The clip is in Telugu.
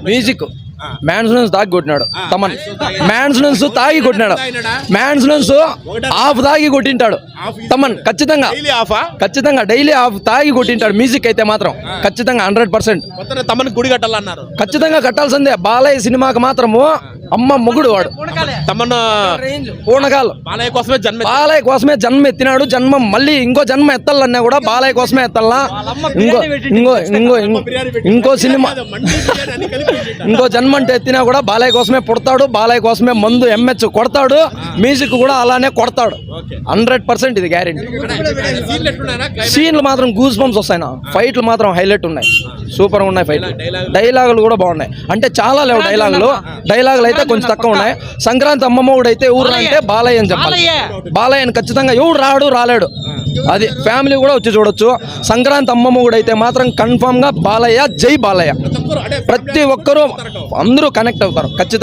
మ్యూజిక్ మ్యాన్సూన్స్ తాగి కొట్టినాడు తమన్. మ్యాన్సూన్స్ తాగి కొట్టినాడు. మ్యాన్సూన్స్ హాఫ్ తాగి కొట్టింటాడు తమన్. ఖచ్చితంగా డైలీ హాఫ్ తాగి కొట్టింటాడు. మ్యూజిక్ అయితే మాత్రం ఖచ్చితంగా 100% తమన్ గుడి కట్టాలన్నారు. ఖచ్చితంగా కట్టాల్సిందే. బాలయ్య సినిమాకి మాత్రము అమ్మ మొగుడు వాడు. తమన్ పూనకాలు బాలయ్య కోసమే జన్మ ఎత్తినాడు. జన్మ మళ్ళీ ఇంకో జన్మ ఎత్తాలన్నా కూడా బాలయ్య కోసమే ఎత్తాలన్నా. ఇంకో సినిమా ఇంకో జన్మ అంటే ఎత్తినా కూడా బాలయ్య కోసమే పుడతాడు. బాలయ్య కోసమే మందు ఎంహెచ్ కొడతాడు. మ్యూజిక్ కూడా అలానే కొడతాడు. 100% ఇది గ్యారెంటీ. సీన్లు మాత్రం గూస్ బంప్స్ వస్తాయి. ఫైట్లు మాత్రం హైలైట్ ఉన్నాయి. సూపర్ ఉన్నాయి ఫైట్లు. డైలాగులు కూడా బాగున్నాయి. అంటే చాలా లేవు డైలాగులు అయితే కొంచెం తక్కువ ఉన్నాయి. సంక్రాంతి అమ్మమ్మ కూడా అయితే ఎవరు అంటే బాలయ్య అని చెప్పాలి. బాలయ్యని ఖచ్చితంగా ఎవడు రాలేడు. అది ఫ్యామిలీ కూడా వచ్చి చూడొచ్చు. సంక్రాంతి అమ్మమ్మ కూడా అయితే మాత్రం కన్ఫామ్ గా బాలయ్య, జై బాలయ్య. ప్రతి ఒక్కరూ అందరూ కనెక్ట్ అవుతారు ఖచ్చితంగా.